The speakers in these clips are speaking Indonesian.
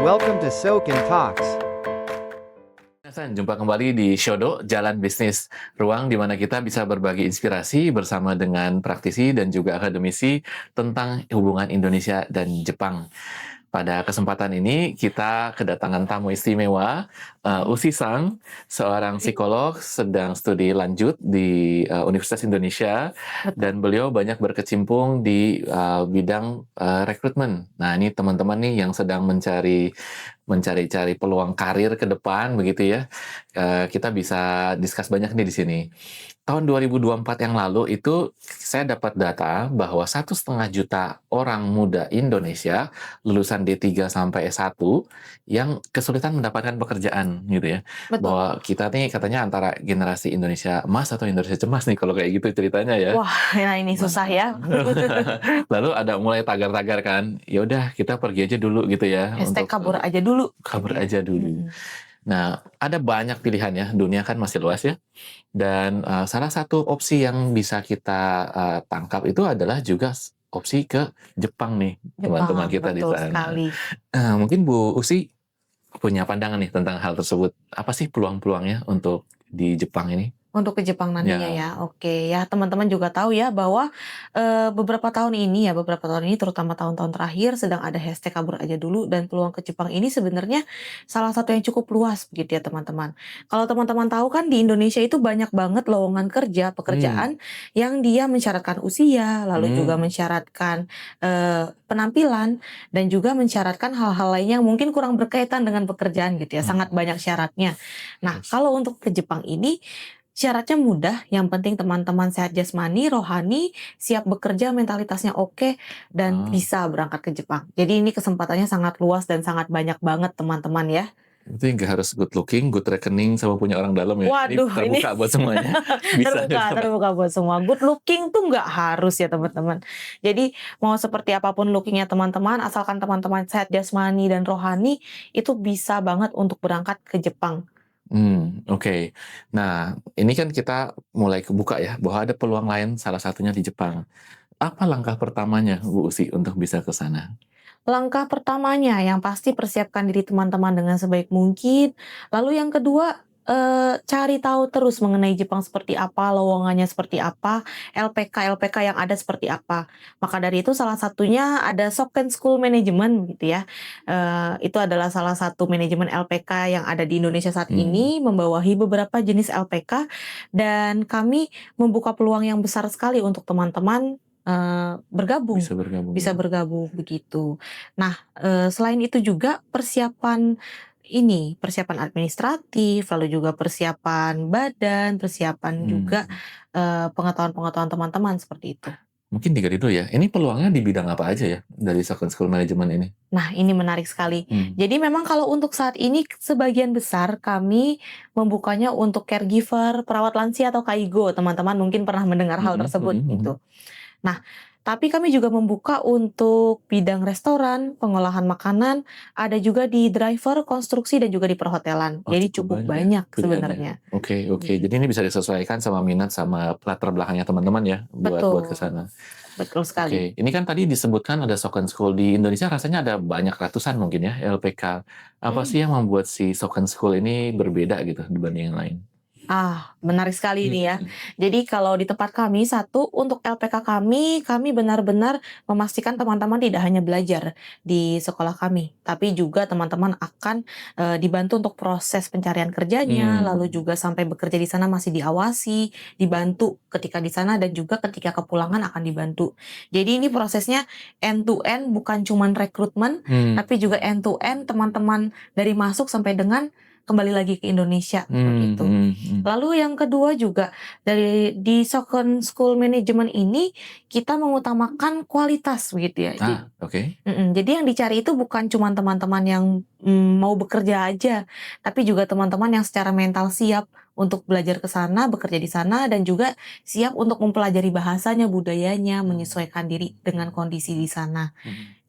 Welcome to Soken Talks. Jumpa kembali di Shodo, Jalan Bisnis, ruang di mana kita bisa berbagi inspirasi bersama dengan praktisi dan juga akademisi tentang hubungan Indonesia dan Jepang. Pada kesempatan ini kita kedatangan tamu istimewa, Usi Sang, seorang psikolog sedang studi lanjut di Universitas Indonesia, dan beliau banyak berkecimpung di bidang rekrutmen. Nah, ini teman-teman nih yang sedang mencari peluang karir ke depan begitu ya. Kita bisa discuss banyak nih di sini. Tahun 2024 yang lalu itu saya dapat data bahwa 1,5 juta orang muda Indonesia lulusan D3 sampai S1 yang kesulitan mendapatkan pekerjaan gitu ya. Betul. Bahwa kita nih katanya antara generasi Indonesia emas atau Indonesia cemas nih kalau kayak gitu ceritanya ya. Wah, nah ini susah ya. Lalu ada mulai tagar-tagar kan, ya udah kita pergi aja dulu gitu ya. Hashtag kabur aja dulu. Kabur aja dulu. Nah, ada banyak pilihan ya, dunia kan masih luas ya. Dan salah satu opsi yang bisa kita tangkap itu adalah juga opsi ke Jepang nih, teman-teman kita di betul sana. sekali. Mungkin Bu Usi punya pandangan nih tentang hal tersebut. Apa sih peluang-peluangnya untuk di Jepang ini? Untuk ke Jepang nantinya Ya. ya. Oke, ya teman-teman juga tahu ya bahwa beberapa tahun ini terutama tahun-tahun terakhir sedang ada hashtag kabur aja dulu, dan peluang ke Jepang ini sebenarnya salah satu yang cukup luas begitu ya teman-teman. Kalau teman-teman tahu kan di Indonesia itu banyak banget lowongan pekerjaan yang dia mensyaratkan usia, lalu juga mensyaratkan penampilan, dan juga mensyaratkan hal-hal lainnya yang mungkin kurang berkaitan dengan pekerjaan gitu ya. Sangat banyak syaratnya. Nah, kalau untuk ke Jepang ini syaratnya mudah, yang penting teman-teman sehat jasmani, rohani, siap bekerja, mentalitasnya oke, dan bisa berangkat ke Jepang. Jadi ini kesempatannya sangat luas dan sangat banyak banget teman-teman ya. Itu nggak harus good looking, good reckoning, sama punya orang dalam ya. Waduh, ini terbuka buat semuanya. Bisa. terbuka buat semua. Good looking tuh nggak harus ya teman-teman. Jadi mau seperti apapun lookingnya teman-teman, asalkan teman-teman sehat jasmani dan rohani, itu bisa banget untuk berangkat ke Jepang. Oke. Nah, ini kan kita mulai kebuka ya, bahwa ada peluang lain, salah satunya di Jepang. Apa langkah pertamanya, Bu Usi, untuk bisa ke sana? Langkah pertamanya yang pasti persiapkan diri teman-teman dengan sebaik mungkin. Lalu yang kedua, cari tahu terus mengenai Jepang seperti apa, lowongannya seperti apa, LPK yang ada seperti apa. Maka dari itu salah satunya ada Soken School Management gitu ya. Itu adalah salah satu manajemen LPK yang ada di Indonesia saat ini, membawahi beberapa jenis LPK, dan kami membuka peluang yang besar sekali untuk teman-teman bergabung. Bisa bergabung begitu. Nah, selain itu juga persiapan administratif, lalu juga persiapan badan, persiapan juga pengetahuan-pengetahuan teman-teman seperti itu. Mungkin digali dulu ya, ini peluangnya di bidang apa aja ya dari Soken School Management ini? Nah, ini menarik sekali. Jadi memang kalau untuk saat ini sebagian besar kami membukanya untuk caregiver, perawat lansia atau kaigo. Teman-teman mungkin pernah mendengar hal tersebut gitu. Nah, tapi kami juga membuka untuk bidang restoran, pengolahan makanan, ada juga di driver, konstruksi, dan juga di perhotelan. Jadi cukup banyak sebenarnya. Oke. Jadi ini bisa disesuaikan sama minat sama latar belakangnya teman-teman ya, buat ke sana. Betul sekali. Oke, ini kan tadi disebutkan ada Soken School di Indonesia, rasanya ada banyak ratusan mungkin ya LPK. Apa sih yang membuat si Soken School ini berbeda gitu dibanding yang lain? Menarik sekali ini ya. Jadi kalau di tempat kami, satu, untuk LPK kami benar-benar memastikan teman-teman tidak hanya belajar di sekolah kami, tapi juga teman-teman akan dibantu untuk proses pencarian kerjanya, lalu juga sampai bekerja di sana masih diawasi, dibantu ketika di sana, dan juga ketika kepulangan akan dibantu. Jadi ini prosesnya end to end, bukan cuman rekrutmen, tapi juga end to end teman-teman dari masuk sampai dengan kembali lagi ke Indonesia begitu. Lalu yang kedua juga di Soken School Management ini kita mengutamakan kualitas begitu ya. Jadi yang dicari itu bukan cuma teman-teman yang mau bekerja aja, tapi juga teman-teman yang secara mental siap untuk belajar ke sana, bekerja di sana, dan juga siap untuk mempelajari bahasanya, budayanya, menyesuaikan diri dengan kondisi di sana.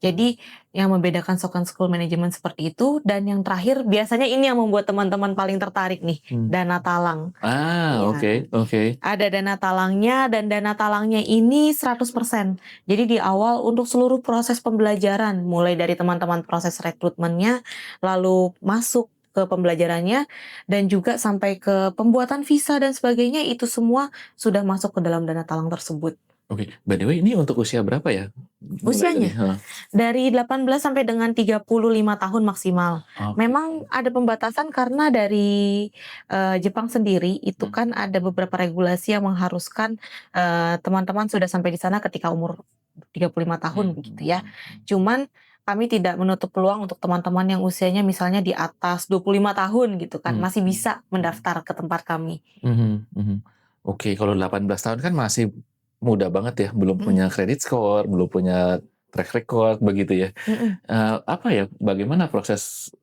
Jadi yang membedakan Soken School Management seperti itu, dan yang terakhir biasanya ini yang membuat teman-teman paling tertarik nih, dana talang. Iya. Oke. Ada dana talangnya, dan dana talangnya ini 100%. Jadi di awal untuk seluruh proses pembelajaran, mulai dari teman-teman proses rekrutmennya, lalu masuk ke pembelajarannya, dan juga sampai ke pembuatan visa dan sebagainya, itu semua sudah masuk ke dalam dana talang tersebut. Oke, by the way ini untuk usia berapa ya? Usianya? Dari 18 sampai dengan 35 tahun maksimal. Oke. Memang ada pembatasan karena dari Jepang sendiri itu kan ada beberapa regulasi yang mengharuskan teman-teman sudah sampai di sana ketika umur 35 tahun begitu ya. Cuman kami tidak menutup peluang untuk teman-teman yang usianya misalnya di atas 25 tahun gitu kan, masih bisa mendaftar ke tempat kami. Oke, kalau 18 tahun kan masih muda banget ya, belum punya credit score, belum punya track record begitu ya. Bagaimana proses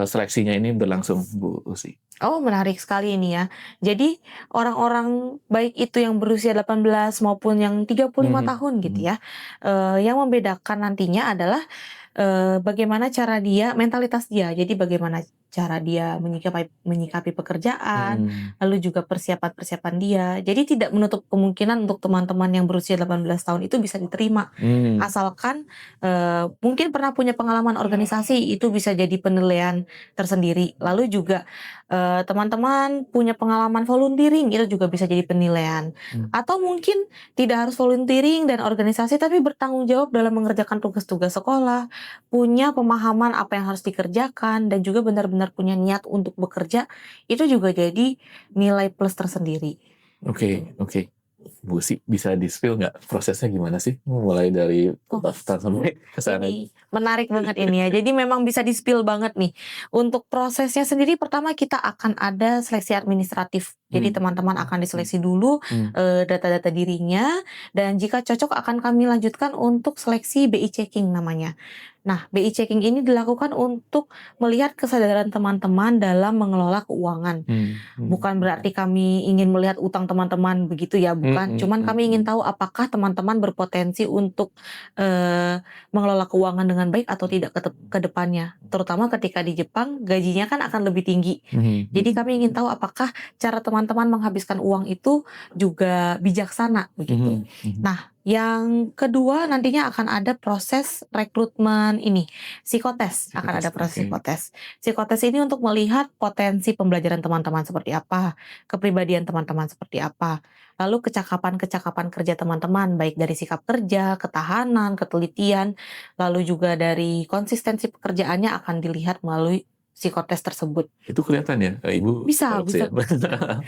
seleksinya ini berlangsung, Bu Usi? Oh, menarik sekali ini ya. Jadi orang-orang baik itu yang berusia 18 maupun yang 35 tahun gitu ya, yang membedakan nantinya adalah bagaimana cara dia, mentalitas dia. Jadi bagaimana cara dia menyikapi pekerjaan, lalu juga persiapan-persiapan dia. Jadi tidak menutup kemungkinan untuk teman-teman yang berusia 18 tahun itu bisa diterima. Asalkan mungkin pernah punya pengalaman organisasi, itu bisa jadi penilaian tersendiri. Lalu juga teman-teman punya pengalaman volunteering, itu juga bisa jadi penilaian. Atau mungkin tidak harus volunteering dan organisasi, tapi bertanggung jawab dalam mengerjakan tugas-tugas sekolah, punya pemahaman apa yang harus dikerjakan, dan juga benar-benar punya niat untuk bekerja, itu juga jadi nilai plus tersendiri. Oke. Bu Usi bisa di-spill nggak prosesnya gimana sih? Mulai dari daftar sampai ke sana. Ini menarik banget ini ya. Jadi memang bisa di-spill banget nih. Untuk prosesnya sendiri pertama kita akan ada seleksi administratif. Jadi teman-teman akan diseleksi dulu data-data dirinya, dan jika cocok akan kami lanjutkan untuk seleksi BI checking namanya. Nah, BI checking ini dilakukan untuk melihat kesadaran teman-teman dalam mengelola keuangan. Bukan berarti kami ingin melihat utang teman-teman begitu ya, bukan. Cuman kami ingin tahu apakah teman-teman berpotensi untuk mengelola keuangan dengan baik atau tidak ke depannya. Terutama ketika di Jepang gajinya kan akan lebih tinggi. Jadi kami ingin tahu apakah cara teman-teman menghabiskan uang itu juga bijaksana begitu. Nah, yang kedua nantinya akan ada proses rekrutmen ini, psikotes. Akan ada proses psikotes. Psikotes ini untuk melihat potensi pembelajaran teman-teman seperti apa, kepribadian teman-teman seperti apa, lalu kecakapan-kecakapan kerja teman-teman, baik dari sikap kerja, ketahanan, ketelitian, lalu juga dari konsistensi pekerjaannya akan dilihat melalui psikotes tersebut. Itu kelihatan ya, Ibu? Bisa.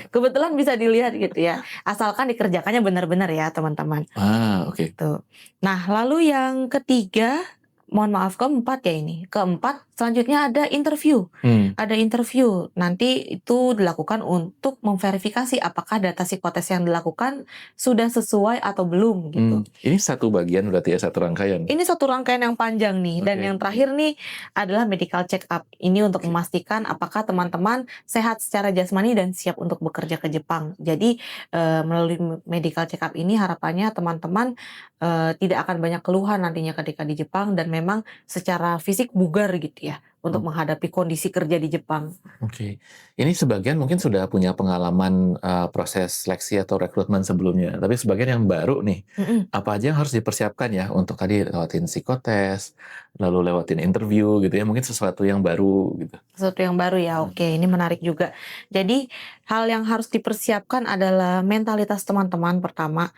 Kebetulan bisa dilihat gitu ya. Asalkan dikerjakannya benar-benar ya, teman-teman. Oke. Gitu. Nah, lalu yang ketiga, mohon maaf, keempat ya ini. Keempat, selanjutnya ada interview. Ada interview. Nanti itu dilakukan untuk memverifikasi apakah data psikotes yang dilakukan sudah sesuai atau belum gitu. Ini satu bagian berarti ya, satu rangkaian? Ini satu rangkaian yang panjang nih. Dan yang terakhir nih adalah medical check up. Ini untuk memastikan apakah teman-teman sehat secara jasmani dan siap untuk bekerja ke Jepang. Jadi melalui medical check up ini harapannya teman-teman tidak akan banyak keluhan nantinya ketika di Jepang, dan memang secara fisik bugar gitu ya untuk menghadapi kondisi kerja di Jepang. Oke. Ini sebagian mungkin sudah punya pengalaman proses seleksi atau rekrutmen sebelumnya, tapi sebagian yang baru nih, apa aja yang harus dipersiapkan ya untuk tadi lewatin psikotes, lalu lewatin interview gitu ya, mungkin sesuatu yang baru gitu. Sesuatu yang baru ya, oke, ini menarik juga. Jadi hal yang harus dipersiapkan adalah mentalitas teman-teman pertama.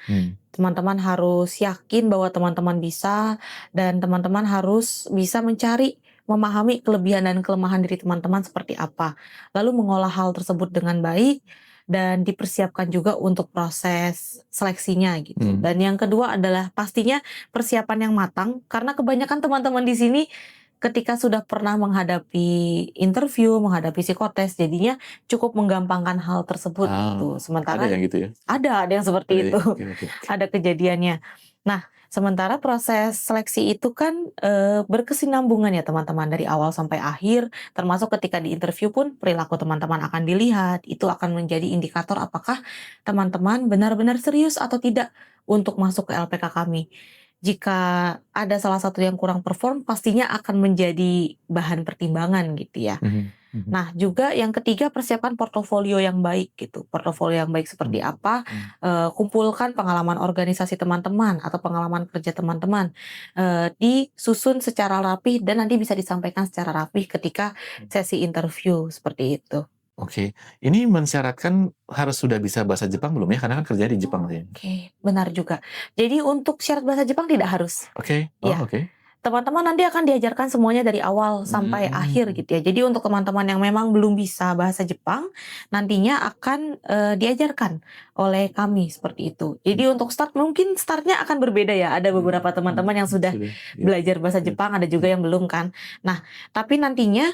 Teman-teman harus yakin bahwa teman-teman bisa, dan teman-teman harus bisa mencari, memahami kelebihan dan kelemahan diri teman-teman seperti apa. Lalu mengolah hal tersebut dengan baik, dan dipersiapkan juga untuk proses seleksinya gitu. Dan yang kedua adalah pastinya persiapan yang matang, karena kebanyakan teman-teman di sini ketika sudah pernah menghadapi interview, menghadapi psikotes, jadinya cukup menggampangkan hal tersebut gitu. Sementara ada yang gitu ya? ada yang seperti itu. Ada kejadiannya. Sementara proses seleksi itu kan, berkesinambungan ya teman-teman dari awal sampai akhir, termasuk ketika di interview pun perilaku teman-teman akan dilihat, itu akan menjadi indikator apakah teman-teman benar-benar serius atau tidak untuk masuk ke LPK kami. Jika ada salah satu yang kurang perform, pastinya akan menjadi bahan pertimbangan gitu ya. Mhm, mhm, Nah, juga yang ketiga persiapkan portofolio yang baik gitu. Portofolio yang baik seperti mhm, apa? mhm, Kumpulkan pengalaman organisasi teman-teman atau pengalaman kerja teman-teman, disusun secara rapih dan nanti bisa disampaikan secara rapih ketika mhm. sesi interview, seperti itu. Oke, ini mensyaratkan harus sudah bisa bahasa Jepang belum ya? Karena kan kerjanya di Jepang sih. Oke, benar juga. Jadi untuk syarat bahasa Jepang tidak harus. Oke, oh Ya. oke. Teman-teman nanti akan diajarkan semuanya dari awal sampai akhir Mmm, gitu ya. Jadi untuk teman-teman yang memang belum bisa bahasa Jepang, nantinya akan, diajarkan oleh kami seperti itu. mhm, Jadi untuk mungkin startnya akan berbeda ya, ada beberapa mhm, teman-teman yang sudah sudah, iya, belajar bahasa iya, Jepang, ada juga iya, yang belum kan. Nah, tapi nantinya,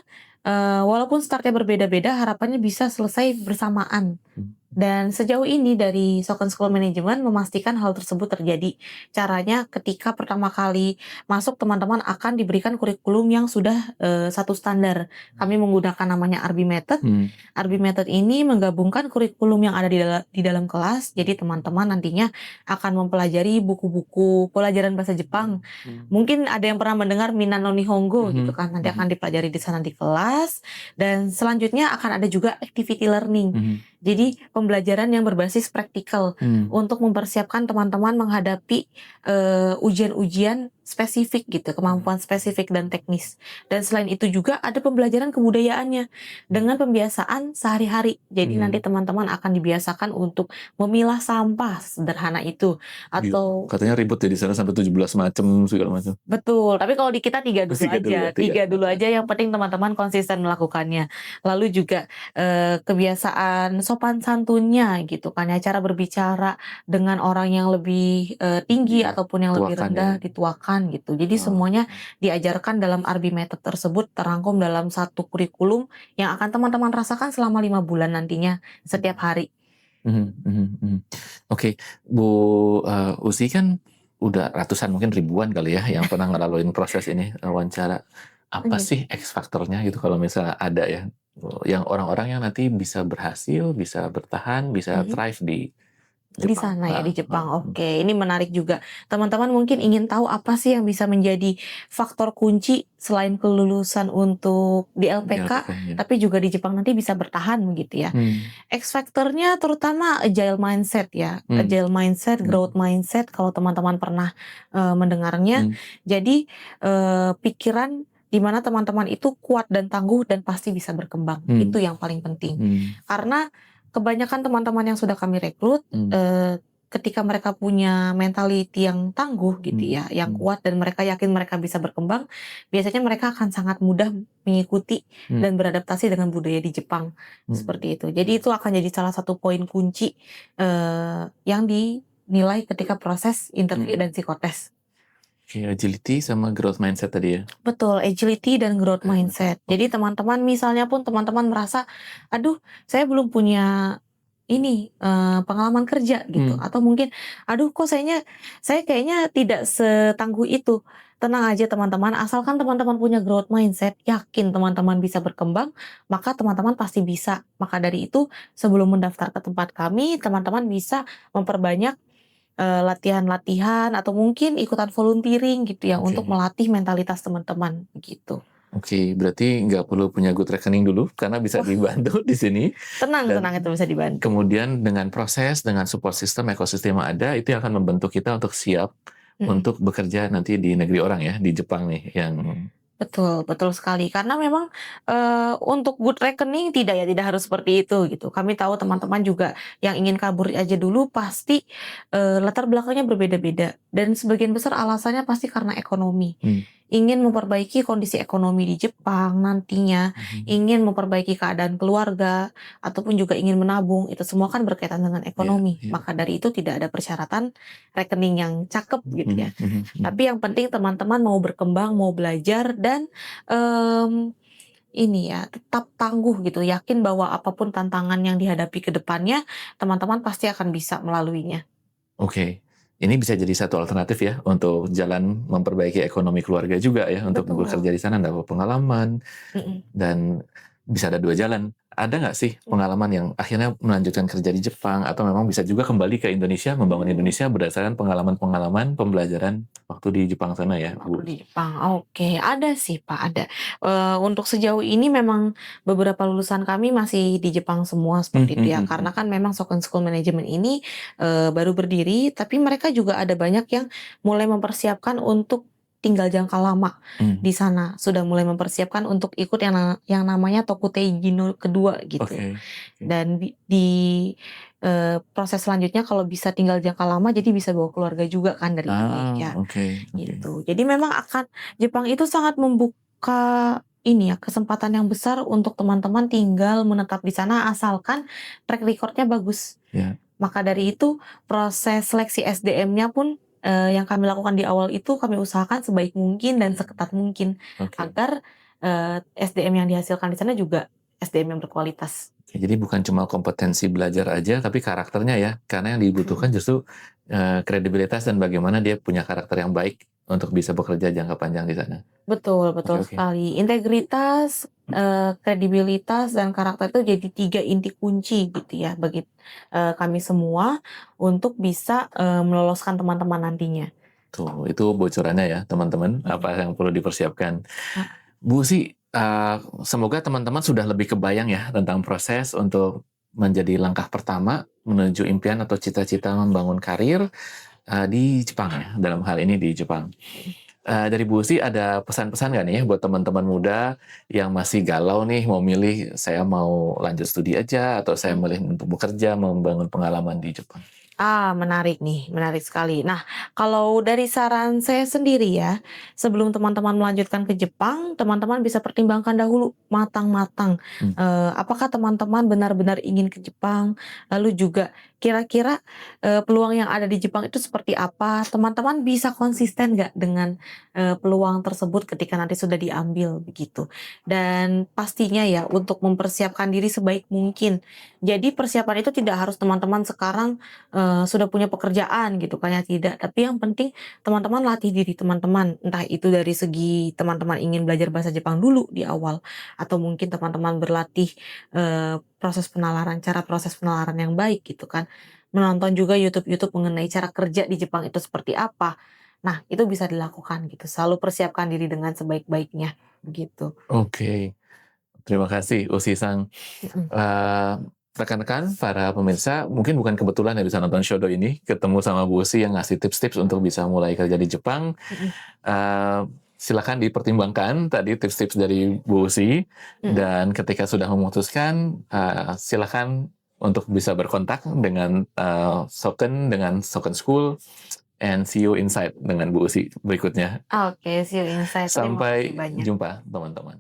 walaupun startnya berbeda-beda, harapannya bisa selesai bersamaan. mhm, Dan sejauh ini dari Soken School Management memastikan hal tersebut terjadi. Caranya ketika pertama kali masuk teman-teman akan diberikan kurikulum yang sudah, satu standar. Kami menggunakan namanya ARBI Method. mhm, ARBI Method ini menggabungkan kurikulum yang ada di dalam kelas, jadi teman-teman nantinya akan mempelajari buku-buku pelajaran bahasa Jepang. mhm, Mungkin ada yang pernah mendengar Minna no Nihongo gitu mhm, kan, nanti mhm, akan dipelajari di sana di kelas, dan selanjutnya akan ada juga activity learning. mhm, Jadi pembelajaran yang berbasis praktikal mmm, untuk mempersiapkan teman-teman menghadapi, ujian-ujian spesifik gitu, mhm, kemampuan spesifik dan teknis. Dan selain itu juga ada pembelajaran kebudayaannya dengan pembiasaan sehari-hari. Jadi nanti mhm, teman-teman akan dibiasakan untuk memilah sampah sederhana itu iya, atau katanya ribet ya di sana sampai 17 macam, segala macam. betul, tapi kalau di kita 3 dulu 3 dulu ya, aja, 3, 3 dulu heeh, aja yang penting teman-teman konsisten melakukannya. Lalu juga, kebiasaan sopan santunnya gitu kan ya, cara berbicara dengan orang yang lebih, tinggi iya, ataupun yang lebih tuakan ya, rendah dituakan gitu. Jadi oh, semuanya diajarkan dalam ARBI Method tersebut terangkum dalam satu kurikulum yang akan teman-teman rasakan selama 5 bulan nantinya setiap hari. mhm, mhm, mhm. Oke, Bu, Usi kan udah ratusan mungkin ribuan kali ya yang pernah ngelaluin proses ini, wawancara. Apa Iya. sih X faktornya gitu kalau misalnya ada ya, yang orang-orang yang nanti bisa berhasil, bisa bertahan, bisa Mhm. thrive di Di Jepang? sana ya, Heeh, di heeh, Jepang. mhm. Oke, ini menarik juga. Teman-teman mungkin ingin tahu apa sih yang bisa menjadi faktor kunci selain kelulusan untuk di Di LPK, LPK ya. tapi juga di Jepang nanti bisa bertahan begitu ya. Mmm, X factor-nya terutama agile mindset ya. mmm, Agile mindset, growth mhm, mindset kalau teman-teman pernah, mendengarnya. mmm, Jadi, pikiran di mana teman-teman itu kuat dan tangguh dan pasti bisa berkembang. mmm, Itu yang paling penting. mmm, Karena kebanyakan teman-teman yang sudah kami rekrut, mmm, ketika mereka punya mentality yang tangguh gitu mmm, ya, yang mmm, kuat dan mereka yakin mereka bisa berkembang, biasanya mereka akan sangat mudah mengikuti mmm, dan beradaptasi dengan budaya di Jepang, mhm. seperti itu. Jadi itu akan jadi salah satu poin kunci, yang dinilai ketika proses interview Mhm. dan psikotes. Oke, agility sama growth mindset tadi ya? Betul, agility dan growth mindset. Oke, Jadi teman-teman misalnya pun teman-teman merasa, "Aduh, saya belum punya ini, pengalaman kerja," gitu, mmm, atau mungkin, "Aduh, kok saya kayaknya tidak setangguh itu." Tenang aja teman-teman, asalkan teman-teman punya growth mindset, yakin teman-teman bisa berkembang, maka teman-teman pasti bisa. Maka dari itu, sebelum mendaftar ke tempat kami, teman-teman bisa memperbanyak latihan-latihan atau mungkin ikutan volunteering gitu ya untuk oke. melatih mentalitas teman-teman, begitu. Oke, berarti nggak perlu punya good reckoning dulu karena bisa Wah, dibantu di sini tenang tenang itu dan bisa dibantu. kemudian dengan proses, dengan support system, ekosistem yang ada itu yang akan membentuk kita untuk siap Mhm. untuk bekerja nanti di negeri orang ya, di Jepang nih yang Betul, betul sekali. Karena memang, untuk good reckoning tidak ya, tidak harus seperti itu gitu. Kami tahu teman-teman juga yang ingin kabur aja dulu pasti, latar belakangnya berbeda-beda dan sebagian besar alasannya pasti karena ekonomi. mmm, Ingin memperbaiki kondisi ekonomi di Jepang nantinya, mhm, ingin memperbaiki keadaan keluarga, ataupun juga ingin menabung, itu semua kan berkaitan dengan iya, ekonomi. iya, Maka dari itu tidak ada persyaratan rekening yang cakep gitu ya. mhm, mhm, mhm. Tapi yang penting teman-teman mau berkembang, mau belajar dan, mmm, ini ya, tetap tangguh gitu, yakin bahwa apapun tantangan yang dihadapi ke depannya, teman-teman pasti akan bisa melaluinya. Oke, ini bisa jadi satu alternatif ya untuk jalan memperbaiki ekonomi keluarga juga ya untuk Betul. bekerja di sana, dapat pengalaman Mm-mm. dan bisa ada dua jalan. Ada nggak sih pengalaman yang akhirnya melanjutkan kerja di Jepang atau memang bisa juga kembali ke Indonesia, membangun Indonesia berdasarkan pengalaman-pengalaman pembelajaran waktu di Jepang sana ya, Waktu Bu? di Jepang, oke, ada sih Pak, ada. Untuk sejauh ini memang beberapa lulusan kami masih di Jepang semua seperti itu ya, karena kan memang Soken School Management ini baru berdiri, tapi mereka juga ada banyak yang mulai mempersiapkan untuk tinggal jangka lama Hmm, di sana, sudah mulai mempersiapkan untuk ikut yang namanya Tokuteiji no kedua gitu. Oke. Dan di proses selanjutnya kalau bisa tinggal jangka lama, jadi bisa bawa keluarga juga kan dari Indonesia. Oke. Gitu. Jadi memang Jepang itu sangat membuka ini ya, kesempatan yang besar untuk teman-teman tinggal menetap di sana asalkan track record-nya bagus. Ya. Maka dari itu proses seleksi SDM-nya pun yang kami lakukan di awal itu kami usahakan sebaik mungkin dan seketat mungkin Oke. agar SDM yang dihasilkan di sana juga SDM yang berkualitas. Oke, jadi bukan cuma kompetensi belajar aja, tapi karakternya ya. Karena yang dibutuhkan justru kredibilitas dan bagaimana dia punya karakter yang baik untuk bisa bekerja jangka panjang di sana. Betul, betul Oke. sekali. Integritas, kredibilitas, dan karakter itu jadi 3 inti kunci gitu ya bagi kami semua untuk bisa meloloskan teman-teman nantinya. Tuh, itu bocorannya ya teman-teman, apa yang perlu dipersiapkan. Bu Usi, semoga teman-teman sudah lebih kebayang ya tentang proses untuk menjadi langkah pertama menuju impian atau cita-cita membangun karir di Jepang ya, dalam hal ini di Jepang. Dari Bu Usi ada pesan-pesan nggak nih ya buat teman-teman muda yang masih galau nih mau milih saya mau lanjut studi aja atau saya milih untuk bekerja membangun pengalaman di Jepang? Menarik nih, menarik sekali. Nah, kalau dari saran saya sendiri ya, sebelum teman-teman melanjutkan ke Jepang, teman-teman bisa pertimbangkan dahulu matang-matang, Hmm. apakah teman-teman benar-benar ingin ke Jepang, lalu juga kira-kira peluang yang ada di Jepang itu seperti apa, teman-teman bisa konsisten nggak dengan peluang tersebut ketika nanti sudah diambil begitu. Dan pastinya ya untuk mempersiapkan diri sebaik mungkin. Jadi persiapan itu tidak harus teman-teman sekarang sudah punya pekerjaan gitu kan ya, tidak. Tapi yang penting teman-teman latih diri teman-teman, entah itu dari segi teman-teman ingin belajar bahasa Jepang dulu di awal, atau mungkin teman-teman berlatih cara proses penalaran yang baik gitu kan. Menonton juga YouTube-YouTube mengenai cara kerja di Jepang itu seperti apa. Nah, itu bisa dilakukan gitu, selalu persiapkan diri dengan sebaik-baiknya, begitu. Oke, terima kasih Usi-san. Mhm. Eh, Rekan-rekan, para pemirsa, mungkin bukan kebetulan ya bisa nonton Shodo ini, ketemu sama Bu Usi yang ngasih tips-tips untuk bisa mulai kerja di Jepang. Mhm. Silakan dipertimbangkan tadi tips-tips dari Bu Usi, Mhm. dan ketika sudah memutuskan, silakan untuk bisa berkontak dengan dengan Soken School, and see you inside dengan Bu Usi berikutnya. Oke, see you inside. Terima kasih Sampai banyak. jumpa, teman-teman.